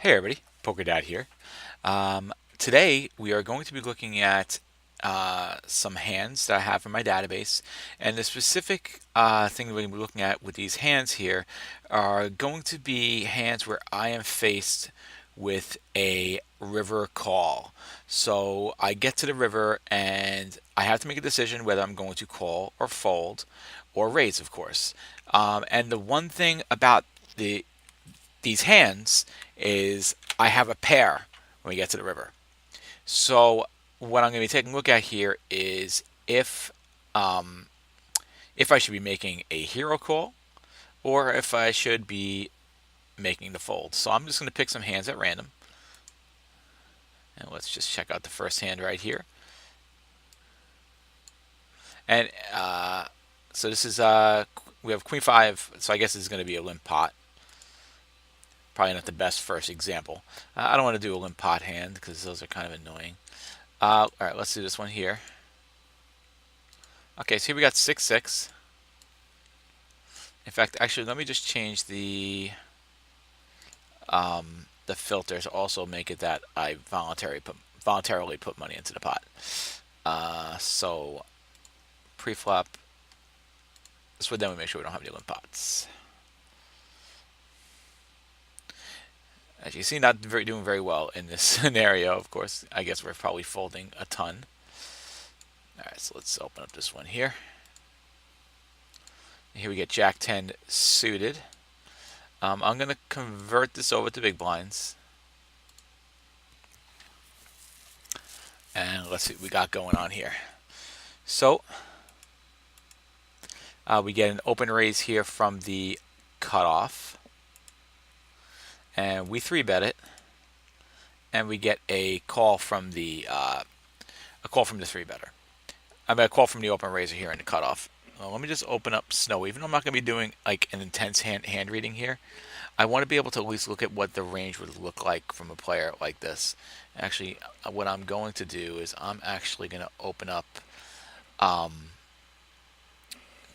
Hey everybody, PokerDad here. Today we are going to be looking at some hands that I have in my database, and the specific thing that we're going to be looking at with these hands here are going to be hands where I am faced with a river call. So I get to the river and I have to make a decision whether I'm going to call or fold or raise, of course. And the one thing about these hands is I have a pair when we get to the river. So what I'm going to be taking a look at here is um, if I should be making a hero call or if I should be making the fold. So I'm just going to pick some hands at random. And let's just check out the first hand right here. And so this is, we have Queen 5, so I guess this is going to be a limp pot. Probably not the best first example. I don't want to do a limp pot hand because those are kind of annoying. All right, let's do this one here. Okay, so here we got 6-6. In fact, actually, let me just change the filters. Also, make it that I voluntarily put money into the pot. So pre-flop. This way, then we make sure we don't have any limp pots. As you see, not doing very well in this scenario. Of course, I guess we're probably folding a ton. All right, so let's open up this one here. Here we get Jack 10 suited. I'm going to convert this over to big blinds. And let's see what we got going on here. So we get an open raise here from the cutoff. And we 3-bet it. And we get a call from the 3-better. I mean, a call from the open raiser here in the cutoff. Let me just open up Snow. Even though I'm not going to be doing like an intense hand reading here, I want to be able to at least look at what the range would look like from a player like this. Actually, what I'm going to do is I'm actually going to open up,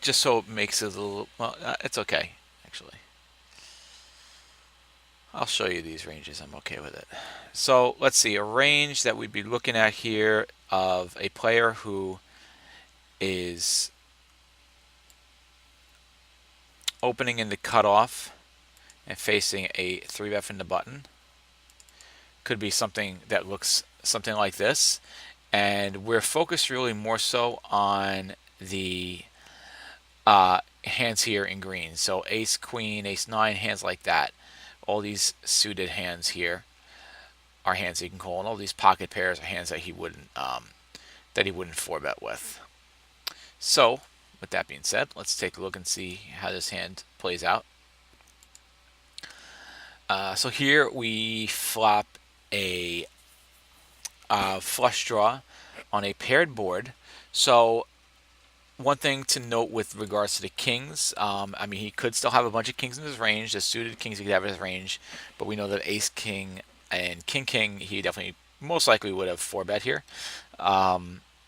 just so it makes it a little, well, it's okay, actually. I'll show you these ranges. I'm okay with it. So let's see, a range that we'd be looking at here of a player who is opening in the cutoff and facing a 3-bet from the button. Could be something that looks something like this. And we're focused really more so on the hands here in green. So ace, queen, ace, 9, hands like that. All these suited hands here are hands he can call, and all these pocket pairs are hands that he wouldn't 4-bet with. So, with that being said, let's take a look and see how this hand plays out. So here we flop a flush draw on a paired board. So one thing to note with regards to the kings, I mean, he could still have a bunch of kings in his range, the suited kings he could have in his range, but we know that ace king and king king, he definitely most likely would have 4-bet here.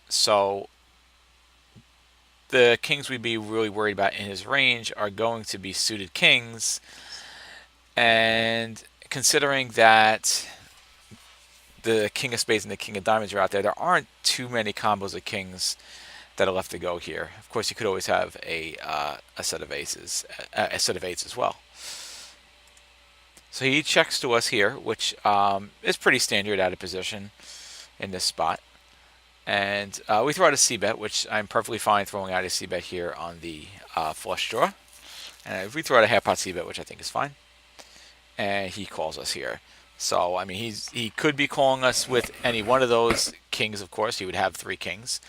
So the kings we'd be really worried about in his range are going to be suited kings, and considering that the king of spades and the king of diamonds are out there, there aren't too many combos of kings that are left to go here. Of course, you could always have a set of aces, a set of eights as well. So he checks to us here, which is pretty standard out of position in this spot. And we throw out a c-bet, which I'm perfectly fine throwing out a c-bet here on the flush draw. And if we throw out a half pot c-bet, which I think is fine. And he calls us here. So, I mean, he could be calling us with any one of those kings, of course. He would have 3 kings.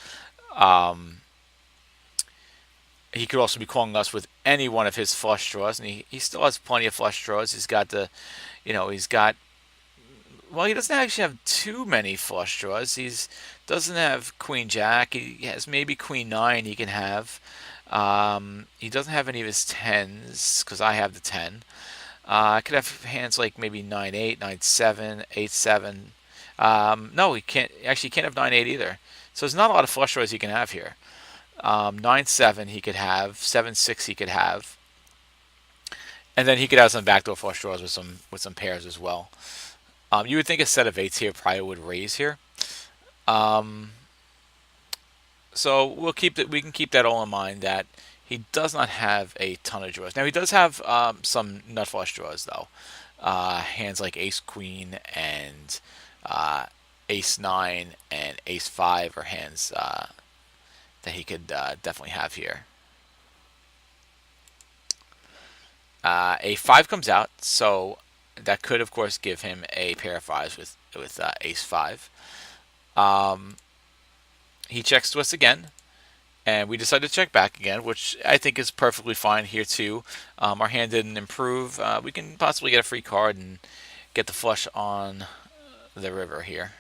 He could also be calling us with any one of his flush draws, and he still has plenty of flush draws. He's got the, he's got, well, he doesn't actually have too many flush draws. Doesn't have queen jack. He has maybe queen 9 he can have. He doesn't have any of his 10s because I have the 10. I could have hands like maybe 9-8, 9-7, 8-7. No, he can't. Actually, he can't have 9-8 either. So there's not a lot of flush draws he can have here. 9-7 he could have. 7-6 he could have. And then he could have some backdoor flush draws with some pairs as well. You would think a set of eights here probably would raise here. Um, so we'll keep that. We can keep that all in mind that he does not have a ton of draws. Now he does have some nut flush draws though. Hands like Ace Queen and Ace Nine and Ace Five are hands that he could definitely have here. A five comes out, so that could, of course, give him a pair of fives with Ace Five. He checks to us again, and we decide to check back again, which I think is perfectly fine here too. Our hand didn't improve. We can possibly get a free card and get the flush on the river here.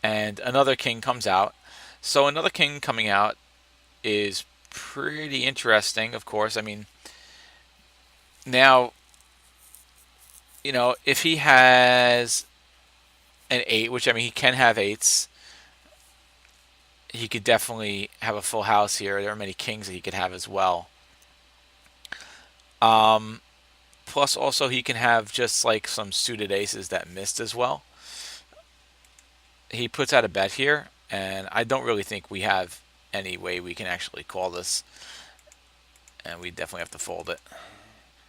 And another king comes out. So another king coming out is pretty interesting, of course. I mean, now, if he has an eight, which I mean, he can have eights, he could definitely have a full house here. There are many kings that he could have as well. Plus, also, he can have just like some suited aces that missed as well. He puts out a bet here, and I don't really think we have any way we can actually call this, and we definitely have to fold it.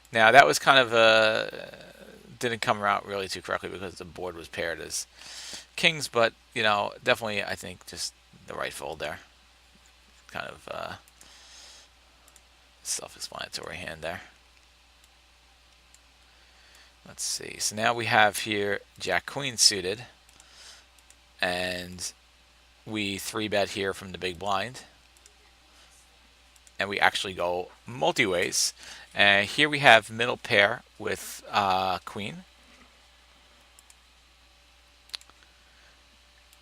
Now, that was kind of didn't come out really too correctly because the board was paired as kings, but definitely I think just the right fold there. Kind of self-explanatory hand there. Let's see. So now we have here Jack Queen suited, and we 3-bet here from the big blind, and we actually go multi-ways. And here we have middle pair with Queen.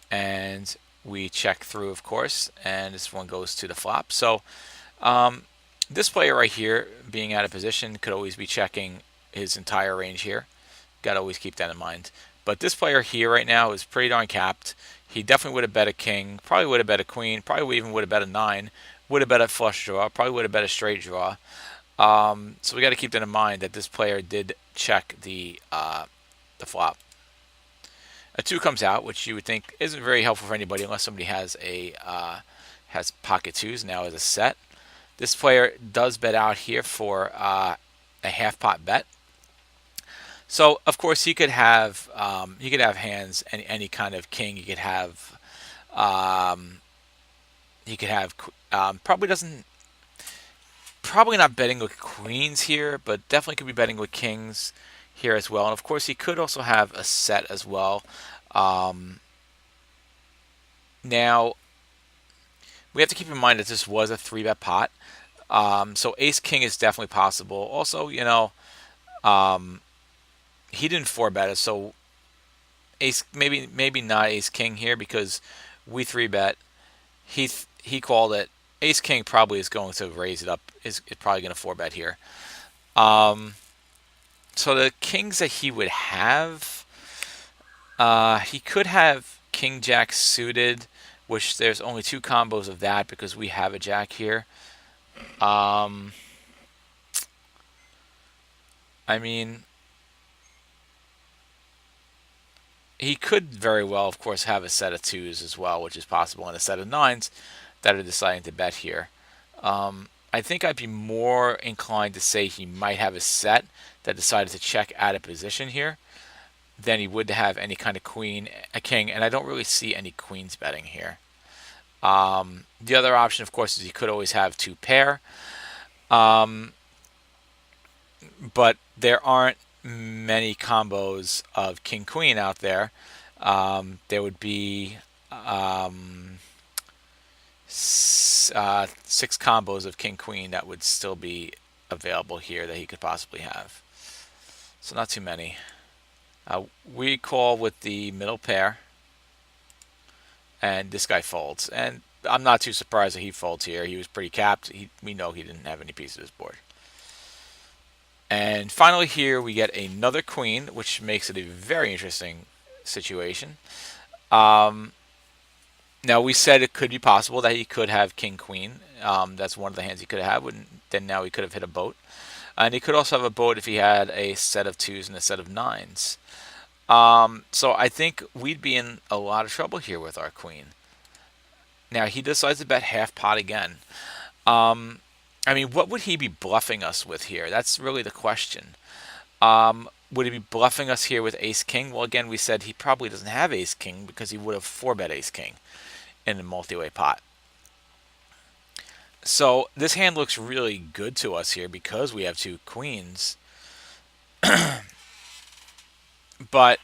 And we check through, of course, and this one goes to the flop. So this player right here, being out of position, could always be checking his entire range here. Got to always keep that in mind. But this player here right now is pretty darn capped. He definitely would have bet a king, probably would have bet a queen, probably even would have bet a 9, would have bet a flush draw, probably would have bet a straight draw. So we got to keep that in mind that this player did check the flop. A 2 comes out, which you would think isn't very helpful for anybody unless somebody has has pocket 2s now as a set. This player does bet out here for a half pot bet. So of course he could have hands any kind of king. He could have probably not betting with queens here, but definitely could be betting with kings here as well. And of course he could also have a set as well. Now we have to keep in mind that this was a 3-bet pot. So ace king is definitely possible. Also, he didn't 4-bet it, so ace maybe not ace king here because we 3-bet. He called it. Ace king probably is going to raise it up. Is probably going to 4-bet here. So the kings that he would have, he could have king jack suited, which there's only 2 combos of that because we have a jack here. I mean, he could very well, of course, have a set of 2s as well, which is possible, and a set of 9s that are deciding to bet here. I think I'd be more inclined to say he might have a set that decided to check out of position here than he would to have any kind of queen, a king, and I don't really see any queens betting here. The other option, of course, is he could always have 2 pair, but there aren't many combos of king queen out there. There would be 6 combos of king queen that would still be available here that he could possibly have. So not too many. We call with the middle pair, and this guy folds. And I'm not too surprised that he folds here. He was pretty capped. We know he didn't have any pieces of his board. And finally here we get another queen, which makes it a very interesting situation. Now we said it could be possible that he could have king queen. That's one of the hands he could have. Then now he could have hit a boat. And he could also have a boat if he had a set of twos and a set of nines. So I think we'd be in a lot of trouble here with our queen. Now he decides to bet half pot again. Um, I mean, what would he be bluffing us with here? That's really the question. Would he be bluffing us here with ace king? Well, again, we said he probably doesn't have ace king because he would have 4-bet ace king in the multi-way pot. So this hand looks really good to us here because we have two queens. But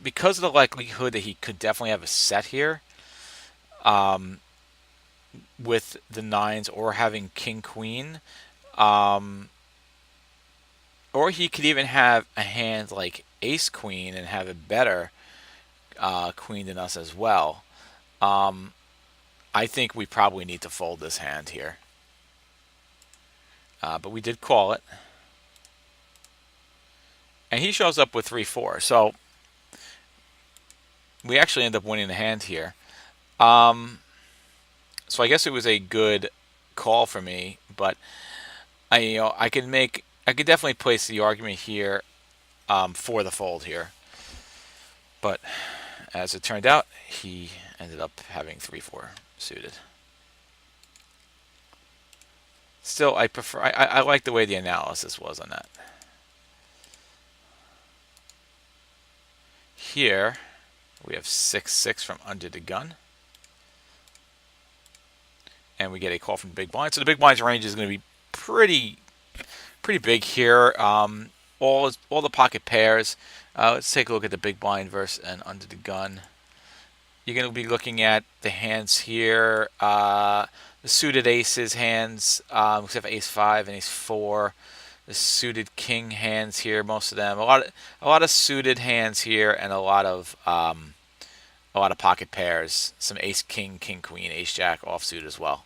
because of the likelihood that he could definitely have a set here with the nines or having king queen, or he could even have a hand like ace queen and have a better queen than us as well. I think we probably need to fold this hand here. But we did call it. And he shows up with 3-4. So we actually end up winning the hand here. So I guess it was a good call for me, but I could definitely place the argument here for the fold here. But as it turned out, he ended up having 3-4 suited. Still, I prefer. I like the way the analysis was on that. Here we have 6-6 from under the gun, and we get a call from the big blind. So the big blind's range is going to be pretty big here. All the pocket pairs. Let's take a look at the big blind versus and under the gun. You're going to be looking at the hands here. The suited aces hands, except for ace 5 and ace 4. The suited king hands here, most of them. A lot of suited hands here, and a lot of pocket pairs. Some ace king, king queen, ace jack offsuit as well.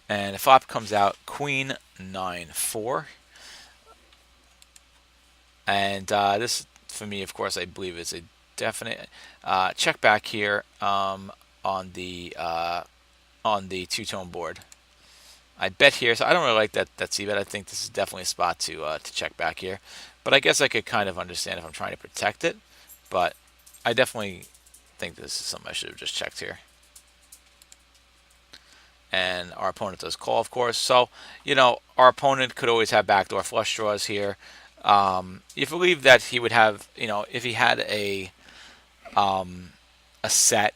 And the flop comes out queen 9-4. And this, for me, of course, I believe is a definite check back here on the two-tone board. I bet here, so I don't really like that c-bet. I think this is definitely a spot to check back here. But I guess I could kind of understand if I'm trying to protect it. But I definitely think this is something I should have just checked here. And our opponent does call, of course. So, our opponent could always have backdoor flush draws here. You believe that he would have, if he had a set,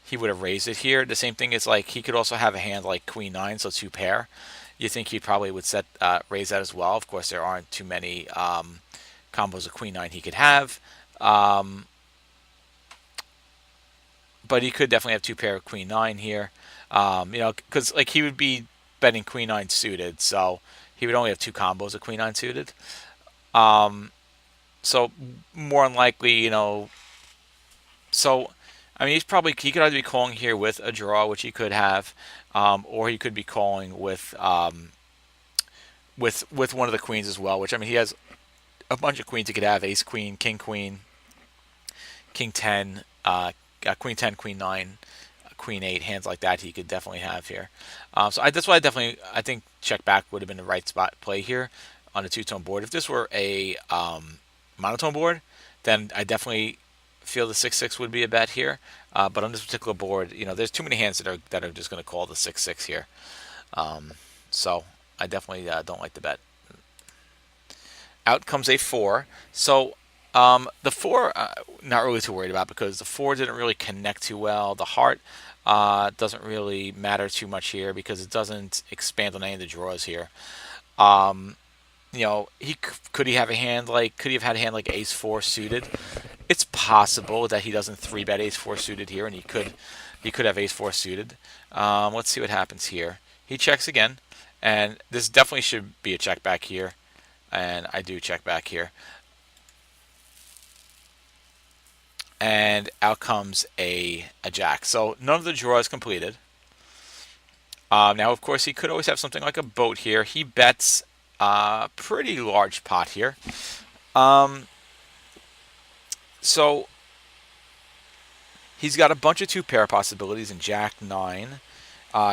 he would have raised it here. The same thing is like he could also have a hand like queen 9, so 2 pair. You think he probably would raise that as well. Of course, there aren't too many combos of queen 9 he could have. But he could definitely have 2 pair of queen 9 here. Because like he would be betting queen 9 suited, so he would only have 2 combos of queen 9 suited. So more unlikely, So, I mean, he could either be calling here with a draw, which he could have, or he could be calling with one of the queens as well. Which, I mean, he has a bunch of queens he could have: ace queen, king 10, queen 10, queen 9, queen 8, hands like that. He could definitely have here. That's why I think check back would have been the right spot play here on a two-tone board. If this were a monotone board, then I definitely feel the 6-6 would be a bet here. But on this particular board, there's too many hands that are just going to call the 6-6 here. So I definitely don't like the bet. Out comes a 4. So the 4, not really too worried about because the 4 didn't really connect too well. The heart doesn't really matter too much here because it doesn't expand on any of the draws here. Could he have had a hand like ace 4 suited? It's possible that he doesn't 3-bet ace 4 suited here, and he could have ace 4 suited. Let's see what happens here. He checks again, and this definitely should be a check back here, and I do check back here. And out comes a jack. So none of the draws completed. Now, of course, he could always have something like a boat here. He bets a pretty large pot here. So he's got a bunch of 2-pair possibilities in jack 9.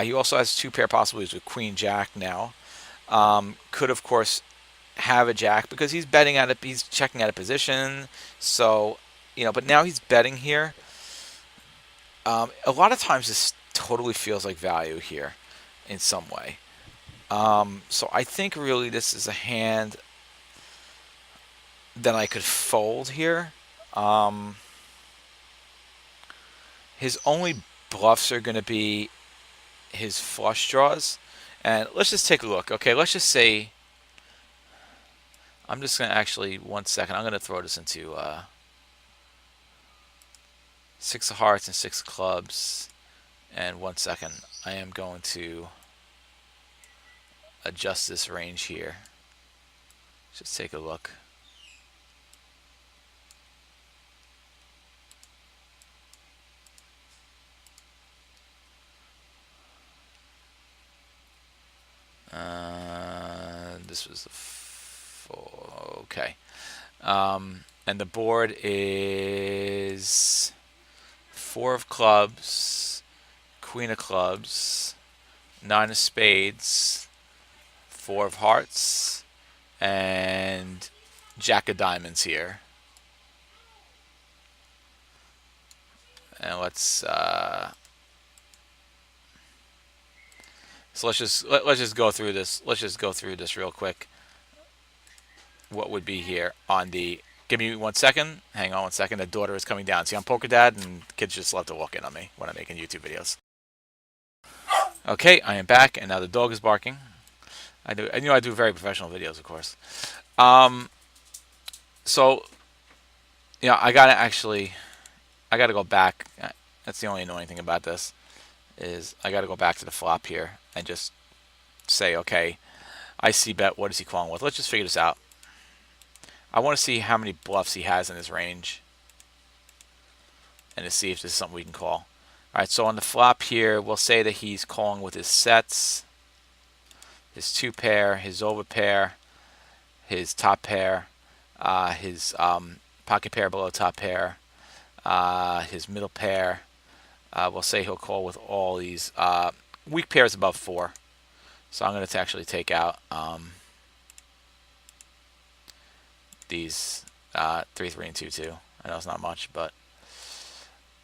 He also has two pair possibilities with Queen Jack now. Could of course have a Jack because he's betting at it. He's checking out a position. So but now he's betting here. A lot of times this totally feels like value here in some way. So I think really this is a hand that I could fold here. His only bluffs are going to be his flush draws. And let's just take a look. Okay, let's just say, I'm just going to actually, 1 second, I'm going to throw this into 6 of hearts and 6 of clubs. And 1 second, I am going to adjust this range here. Just take a look. This was the okay. And the board is 4 of clubs, Queen of clubs, 9 of spades, 4 of hearts, and Jack of diamonds here. And let's so let's just go through this. Let's just go through this real quick. What would be here on the? Give me 1 second. Hang on 1 second. The daughter is coming down. See, I'm Poker Dad, and kids just love to walk in on me when I'm making YouTube videos. Okay, I am back, and now the dog is barking. I do very professional videos, of course. So, I gotta go back. That's the only annoying thing about this is I gotta go back to the flop here and just say, okay, I see bet. What is he calling with? Let's just figure this out. I want to see how many bluffs he has in his range and to see if this is something we can call. All right, so on the flop here, we'll say that he's calling with his sets, his 2 pair, his over pair, his top pair, his pocket pair below top pair, his middle pair. We'll say he'll call with all these weak pairs above 4. So I'm going to actually take out these 3, 3, and 2, 2. I know it's not much, but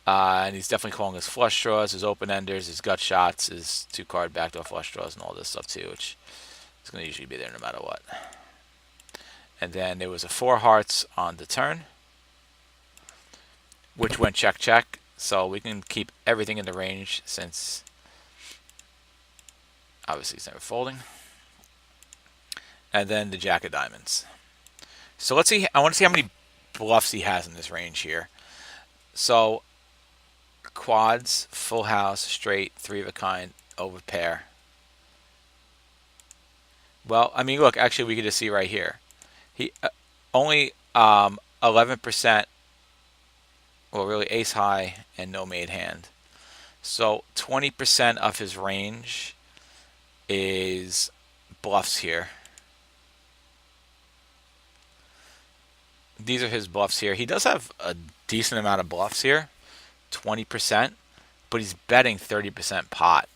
and he's definitely calling his flush draws, his open enders, his gut shots, his 2-card backdoor flush draws, and all this stuff too, which is going to usually be there no matter what. And then there was a 4 hearts on the turn, which went check check. So we can keep everything in the range since obviously he's never folding. And then the Jack of diamonds. So let's see. I want to see how many bluffs he has in this range here. So quads, full house, straight, 3 of a kind, over pair. Well, I mean, look, actually, we could just see right here. He only 11%. Well, really, ace high and no made hand. So 20% of his range is bluffs here. These are his bluffs here. He does have a decent amount of bluffs here, 20%, but he's betting 30% pot.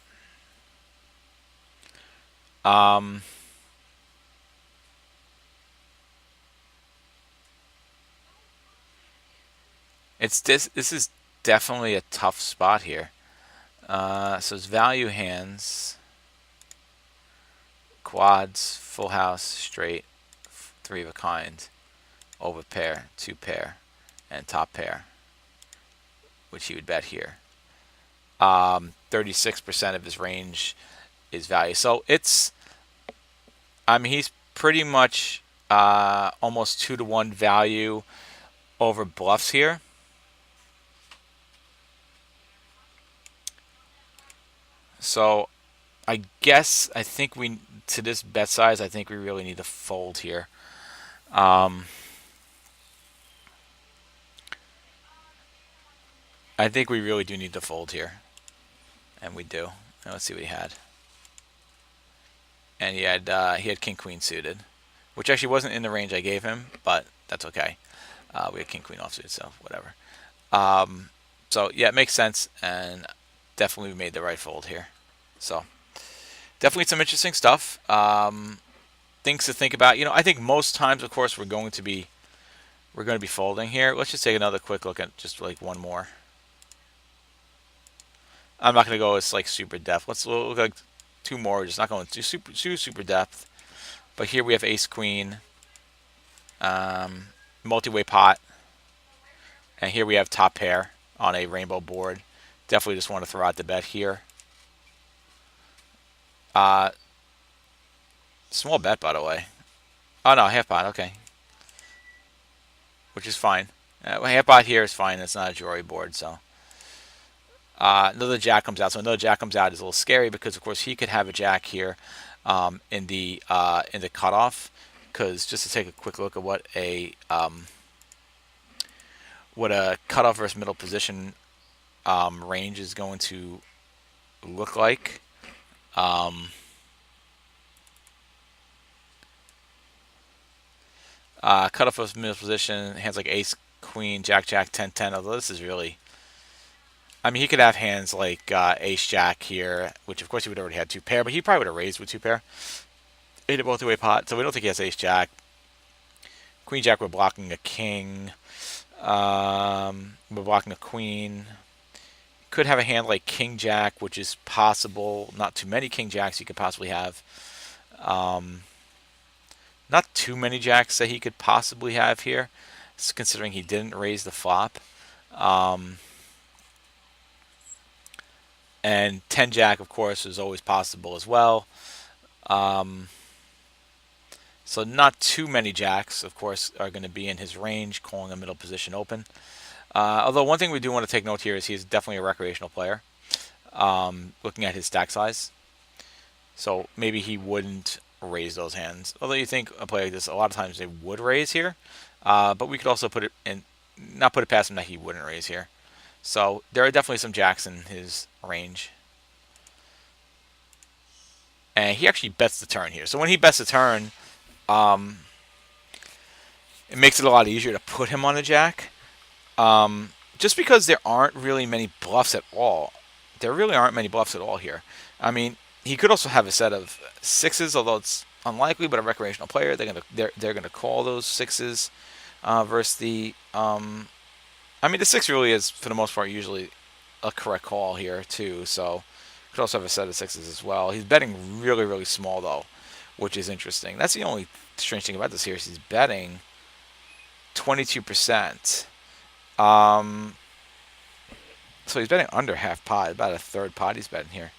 This is definitely a tough spot here. So his value hands, quads, full house, straight, 3 of a kind, over pair, 2 pair, and top pair, which he would bet here. 36% of his range is value. So it's, I mean, he's pretty much almost 2-to-1 value over bluffs here. So I think to this bet size, I think we really need to fold here. I think we really do need to fold here. And we do. Now let's see what he had. And he had king queen suited, which actually wasn't in the range I gave him, but that's okay. We had king queen offsuit, so whatever. So yeah, it makes sense, and definitely we made the right fold here. So definitely some interesting stuff. Things to think about. I think most times, of course, we're going to be folding here. Let's just take another quick look at just like one more. I'm not going to go as like super depth. Let's look like two more. We're just not going to super depth. But here we have ace queen, multi-way pot, and here we have top pair on a rainbow board. Definitely just want to throw out the bet here. Small bet, by the way. Oh no, half pot. Okay, which is fine. Half pot here is fine. It's not a jewelry board, so. Another jack comes out. So another jack comes out is a little scary because, of course, he could have a jack here in the cutoff. Because just to take a quick look at what a cutoff versus middle position range is going to look like. Cutoff versus middle position, hands like ace, queen, jack, jack, 10, 10. Although this is really, I mean, he could have hands like ace, jack here, which of course he would already had two pair, but he probably would have raised with two pair. Eight of multi-way pot, so we don't think he has ace, jack. Queen, jack, we're blocking a king. We're blocking a queen. Could have a hand like king, jack, which is possible. Not too many king, jacks you could possibly have. Not too many jacks that he could possibly have here, considering he didn't raise the flop. And 10 jack, of course, is always possible as well. So not too many jacks, of course, are going to be in his range, calling a middle position open. Although one thing we do want to take note here is he's definitely a recreational player, looking at his stack size. So maybe he wouldn't raise those hands. Although you think a player like this, a lot of times they would raise here. But we could also put it in, not put it past him that he wouldn't raise here. So there are definitely some jacks in his range. And he actually bets the turn here. So when he bets the turn, it makes it a lot easier to put him on a jack. Just because there aren't really many bluffs at all. There really aren't many bluffs at all here. I mean, he could also have a set of sixes, although it's unlikely. But a recreational player, they're gonna call those sixes versus the. I mean, the six really is for the most part usually a correct call here too. So could also have a set of sixes as well. He's betting really, really small though, which is interesting. That's the only strange thing about this here is he's betting 22%. So he's betting under half pot, about a third pot he's betting here,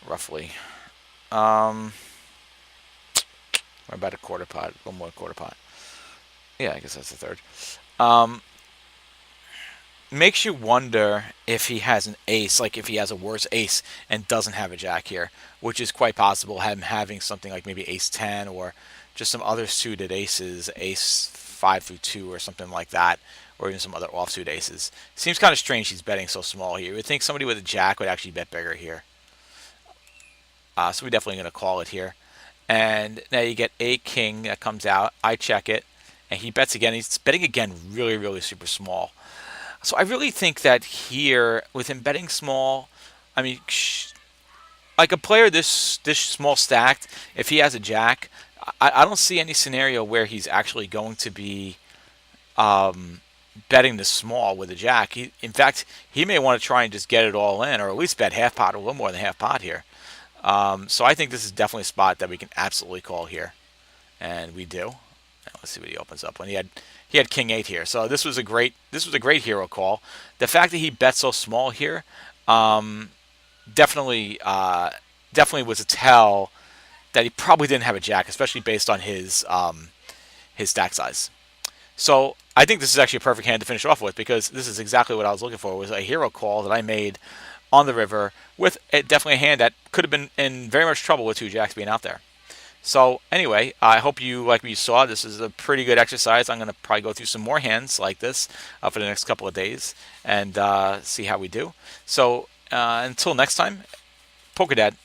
roughly. Or about a quarter pot, a little more than a quarter pot. Yeah, I guess that's a third. Makes you wonder if he has an ace, like if he has a worse ace and doesn't have a jack here, which is quite possible, him having something like maybe ace 10 or just some other suited aces, ace 5 through 2 or something like that, or even some other offsuit aces. Seems kind of strange he's betting so small here. You would think somebody with a jack would actually bet bigger here. So we're definitely going to call it here. And now you get a king that comes out. I check it, and he bets again. He's betting again really, really super small. So I really think that here, with him betting small, I mean, like a player this small stacked, if he has a jack, I don't see any scenario where he's actually going to be betting this small with a jack. In fact, he may want to try and just get it all in, or at least bet half pot or a little more than half pot here. So I think this is definitely a spot that we can absolutely call here, and we do. Now let's see what he opens up when he had king 8 here. So this was a great hero call. The fact that he bet so small here, definitely was a tell that he probably didn't have a jack, especially based on his stack size. So I think this is actually a perfect hand to finish off with, because this is exactly what I was looking for, was a hero call that I made on the river with definitely a hand that could have been in very much trouble with two jacks being out there. So anyway, I hope you like what you saw. This is a pretty good exercise. I'm going to probably go through some more hands like this for the next couple of days and see how we do. So until next time, Poker Dad.